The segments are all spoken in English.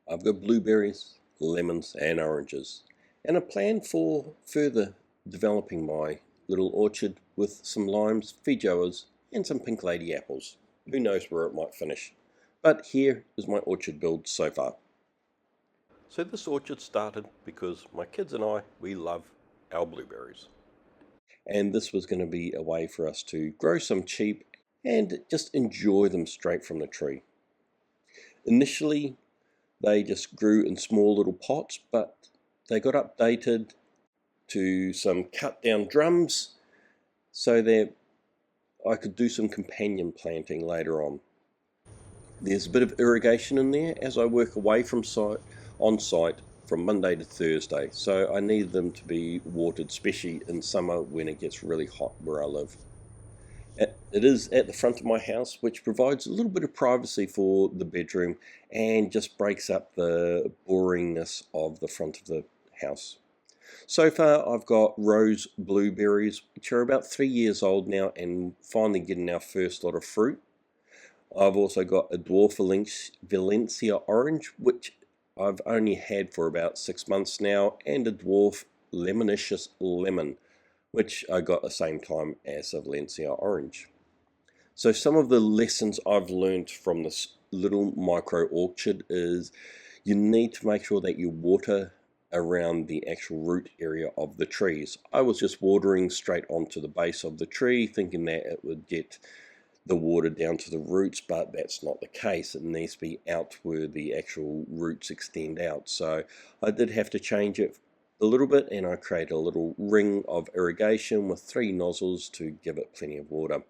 I've got blueberries, lemons and oranges, and a plan for further developing my little orchard with some limes, feijoas and some pink lady apples. Who knows where it might finish. But here is my orchard build so far. So this orchard started because my kids and we love our blueberries. And this was going to be a way for us to grow some cheap and just enjoy them straight from the tree. Initially, they just grew in small little pots, but they got updated to some cut down drums so that I could do some companion planting later on. There's a bit of irrigation in there as I work away from on site from Monday to Thursday, so I need them to be watered, especially in summer when it gets really hot where I live. It is at the front of my house, which provides a little bit of privacy for the bedroom and just breaks up the boringness of the front of the house. So far I've got rose blueberries, which are about 3 years old now and finally getting our first lot of fruit. I've also got a Dwarf Valencia Orange, which I've only had for about 6 months now, and a Dwarf Lemonious Lemon, which I got at the same time as a Valencia Orange. So some of the lessons I've learned from this little micro orchard is you need to make sure that you water around the actual root area of the trees. I was just watering straight onto the base of the tree, thinking that it would get the water down to the roots, but that's not the case. It needs to be out where the actual roots extend out. So I did have to change it a little bit, and I created a little ring of irrigation with 3 nozzles to give it plenty of water.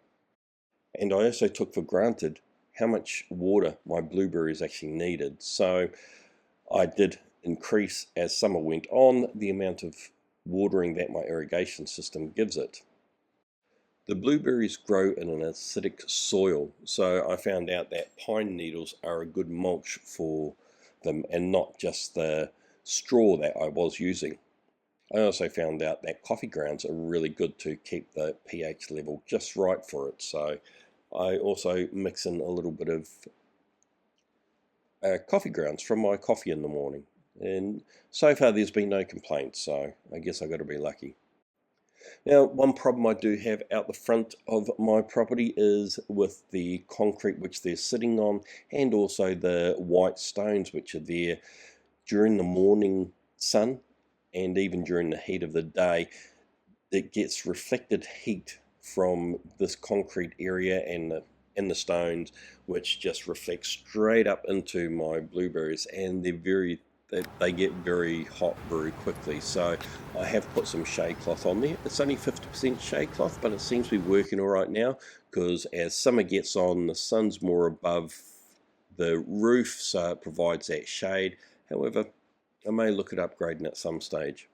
And I also took for granted how much water my blueberries actually needed, so I did increase as summer went on the amount of watering that my irrigation system gives it. The blueberries grow in an acidic soil, so I found out that pine needles are a good mulch for them and not just the straw that I was using. I also found out that coffee grounds are really good to keep the pH level just right for it, so I also mix in a little bit of coffee grounds from my coffee in the morning, and so far there's been no complaints, so I guess I got to be lucky. Now, one problem I do have out the front of my property is with the concrete which they're sitting on, and also the white stones which are there during the morning sun and even during the heat of the day. It gets reflected heat from this concrete area and the stones, which just reflect straight up into my blueberries, and they get very hot very quickly. So I have put some shade cloth on there. It's only 50% shade cloth, but it seems to be working all right now, because as summer gets on, the sun's more above the roof, so it provides that shade. However, I may look at upgrading at some stage.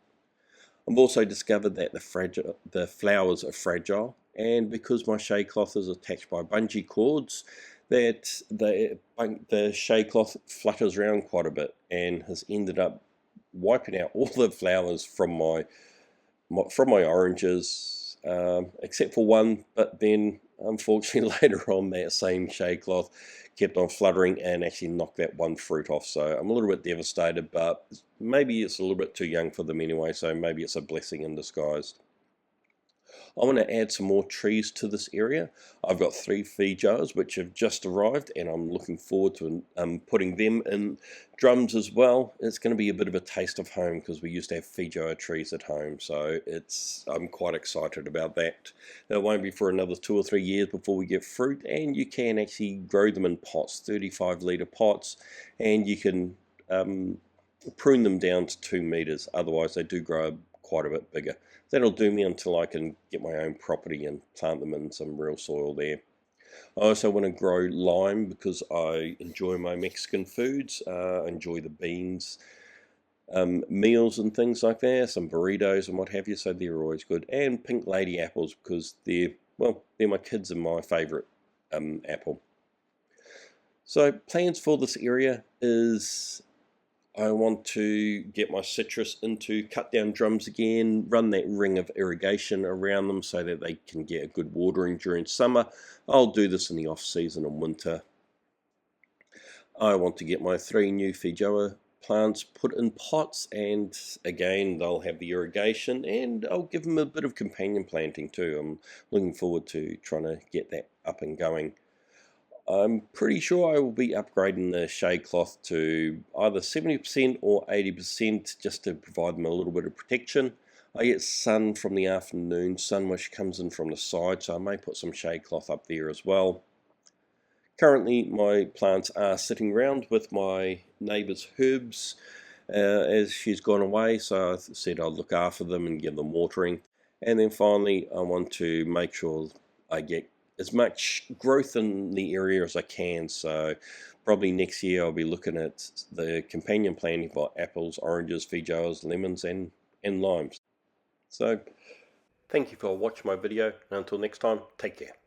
I've also discovered that the flowers are fragile, and because my shade cloth is attached by bungee cords, that the shade cloth flutters around quite a bit and has ended up wiping out all the flowers from my oranges, except for one. But then unfortunately later on that same shade cloth kept on fluttering and actually knocked that one fruit off, so I'm a little bit devastated, but maybe it's a little bit too young for them anyway, so maybe it's a blessing in disguise. I want to add some more trees to this area. I've got 3 feijoas which have just arrived, and I'm looking forward to putting them in drums as well. It's going to be a bit of a taste of home, because we used to have feijoa trees at home, so I'm quite excited about that. It won't be for another 2 or 3 years before we get fruit, and you can actually grow them in pots, 35-litre pots, and you can prune them down to 2 meters. Otherwise they do grow quite a bit bigger. That'll do me until I can get my own property and plant them in some real soil there. I also want to grow lime because I enjoy my Mexican foods. I enjoy the beans, meals and things like that, some burritos and what have you, so they're always good. And pink lady apples, because they're my kids and my favourite apple. So plans for this area is I want to get my citrus into cut down drums again, run that ring of irrigation around them so that they can get a good watering during summer. I'll do this in the off season and winter. I want to get my 3 new feijoa plants put in pots, and again they'll have the irrigation, and I'll give them a bit of companion planting too. I'm looking forward to trying to get that up and going. I'm pretty sure I will be upgrading the shade cloth to either 70% or 80% just to provide them a little bit of protection. I get sun from the afternoon, sun which comes in from the side, so I may put some shade cloth up there as well. Currently my plants are sitting round with my neighbour's herbs as she's gone away, so I said I'd look after them and give them watering. And then finally I want to make sure I get as much growth in the area as I can, so probably next year I'll be looking at the companion planting for apples, oranges, feijoas, lemons and limes. So thank you for watching my video, and until next time, take care.